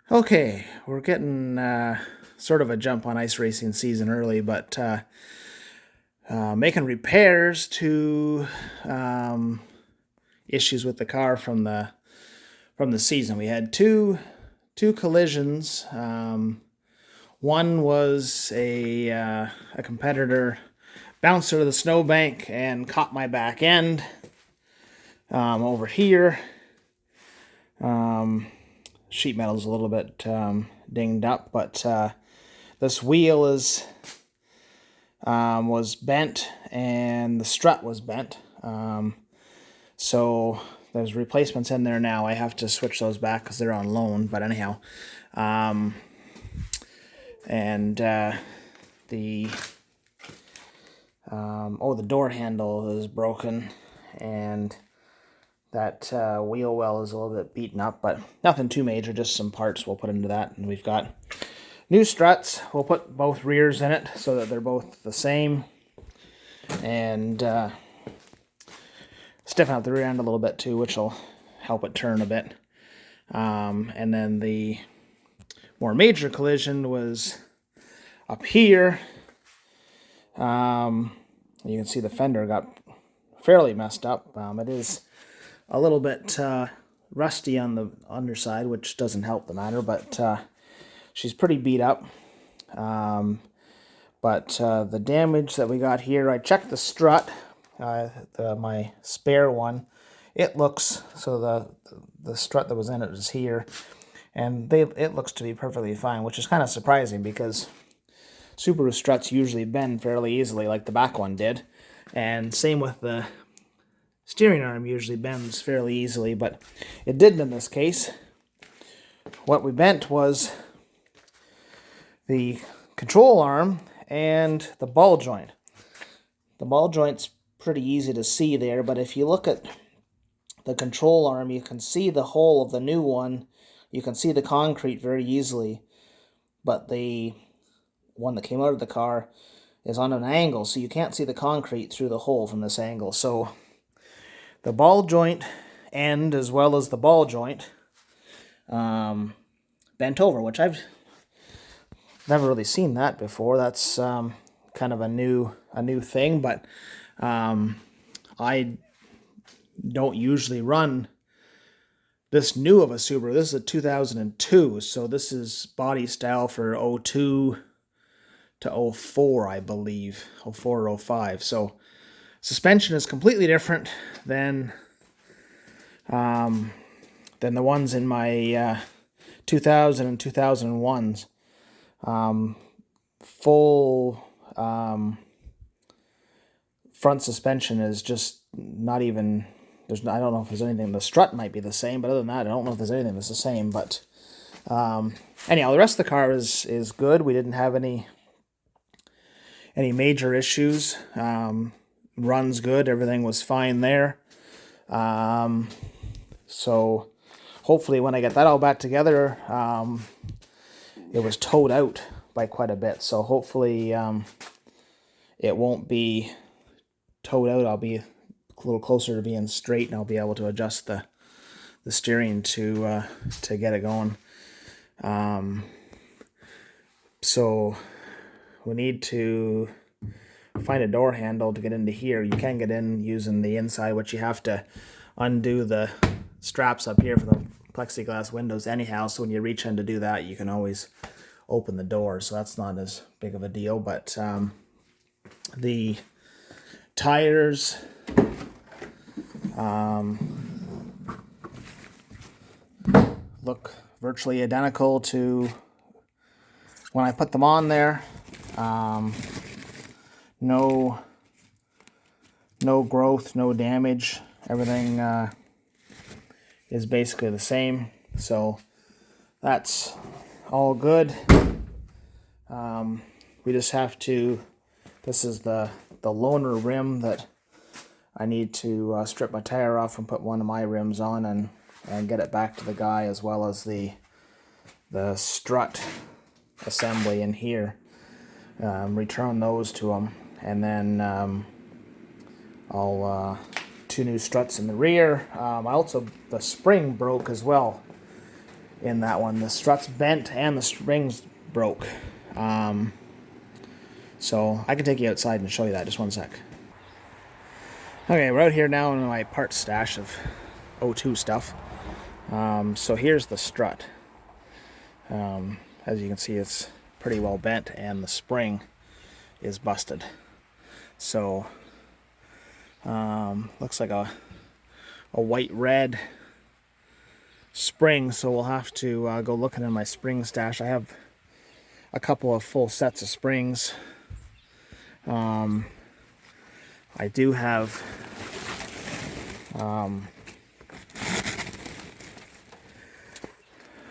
Okay, we're getting sort of a jump on ice racing season early, but making repairs to issues with the car from the season. We had two collisions. One was a competitor bounced out of the snowbank and caught my back end over here. Sheet metal's a little bit dinged up, but this wheel was bent and the strut was bent. So there's replacements in there now. I have to switch those back because they're on loan. But anyhow, the door handle is broken, and that wheel well is a little bit beaten up, but nothing too major, just some parts we'll put into that. And we've got new struts. We'll put both rears in it so that they're both the same, and stiffen up the rear end a little bit too, which will help it turn a bit. And then the more major collision was up here. You can see the fender got fairly messed up. It is a little bit rusty on the underside, which doesn't help the matter, but she's pretty beat up. But the damage that we got here, I checked the strut, my spare one. It looks, so the strut that was in it is here, and it looks to be perfectly fine, which is kind of surprising because Subaru struts usually bend fairly easily like the back one did, and same with the steering arm usually bends fairly easily, but it didn't in this case. What we bent was the control arm and the ball joint. The ball joint's pretty easy to see there, but if you look at the control arm, you can see the hole of the new one. You can see the concrete very easily, but the one that came out of the car is on an angle, so you can't see the concrete through the hole from this angle. So the ball joint end, as well as the ball joint, bent over, which I've never really seen that before. That's kind of a new thing, but I don't usually run this new of a Subaru. This is a 2002, so this is body style for 02 to 04, I believe, 04 or 05. So suspension is completely different than the ones in my 2000 and 2001s. Full front suspension is just not even. I don't know if there's anything. The strut might be the same, but other than that, I don't know if there's anything that's the same. But anyhow, the rest of the car is good. We didn't have any major issues. Runs good. Everything was fine there. So hopefully when I get that all back together, it was towed out by quite a bit. So hopefully it won't be towed out. I'll be a little closer to being straight, and I'll be able to adjust the steering to get it going. So we need to find a door handle to get into here. You can get in using the inside, which you have to undo the straps up here for the plexiglass windows anyhow. So when you reach in to do that, you can always open the door. So that's not as big of a deal. But the tires, look virtually identical to when I put them on there. No growth, no damage. Everything is basically the same. So that's all good. We just have to. This is the loaner rim that I need to strip my tire off and put one of my rims on and get it back to the guy, as well as the strut assembly in here. Return those to him, and then I'll two new struts in the rear. The spring broke as well. in that one. The strut's bent and the springs broke. So I can take you outside and show you that. Just one sec. Okay, we're out here now in my parts stash of O2 stuff. So here's the strut. As you can see, it's pretty well bent and the spring is busted. So looks like a white-red spring, so we'll have to go looking in my spring stash. I have a couple of full sets of springs. I do have a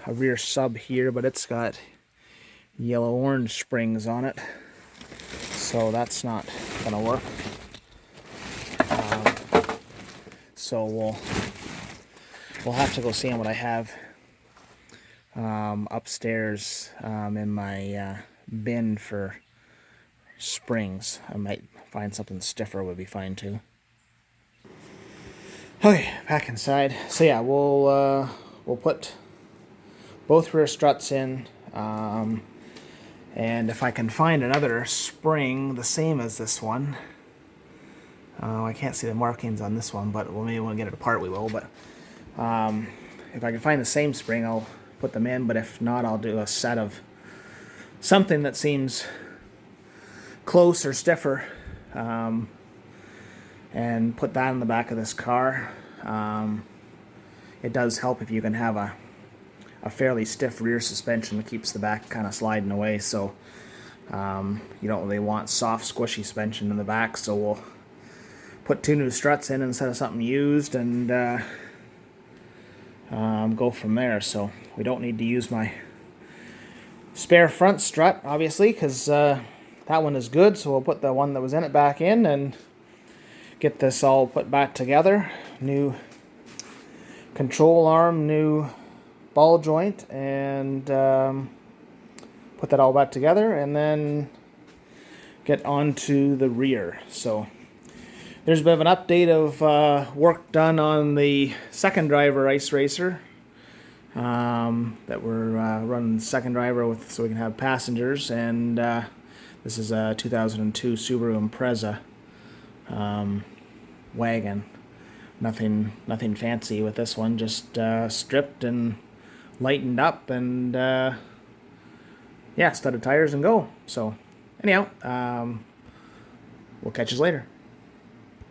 rear sub here, but it's got yellow-orange springs on it, so that's not gonna work. So we'll have to go see what I have upstairs in my bin for springs. I might find something stiffer, would be fine too. Okay, back inside. So yeah, we'll put both rear struts in, and if I can find another spring the same as this one, I can't see the markings on this one, but maybe when we get it apart we will. But if I can find the same spring, I'll put them in. But if not, I'll do a set of something that seems close or stiffer, and put that in the back of this car. It does help if you can have a fairly stiff rear suspension that keeps the back kind of sliding away. So you don't really want soft, squishy suspension in the back. So we'll put 2 new struts in instead of something used, and go from there. So we don't need to use my spare front strut, obviously, because that one is good. So we'll put the one that was in it back in and get this all put back together. New control arm, new ball joint, and put that all back together, and then get onto the rear. So there's a bit of an update of work done on the second driver ice racer that we're running second driver with, so we can have passengers. And this is a 2002 Subaru Impreza wagon. Nothing fancy with this one, just stripped and lightened up, and yeah, studded tires and go. So anyhow, we'll catch you later.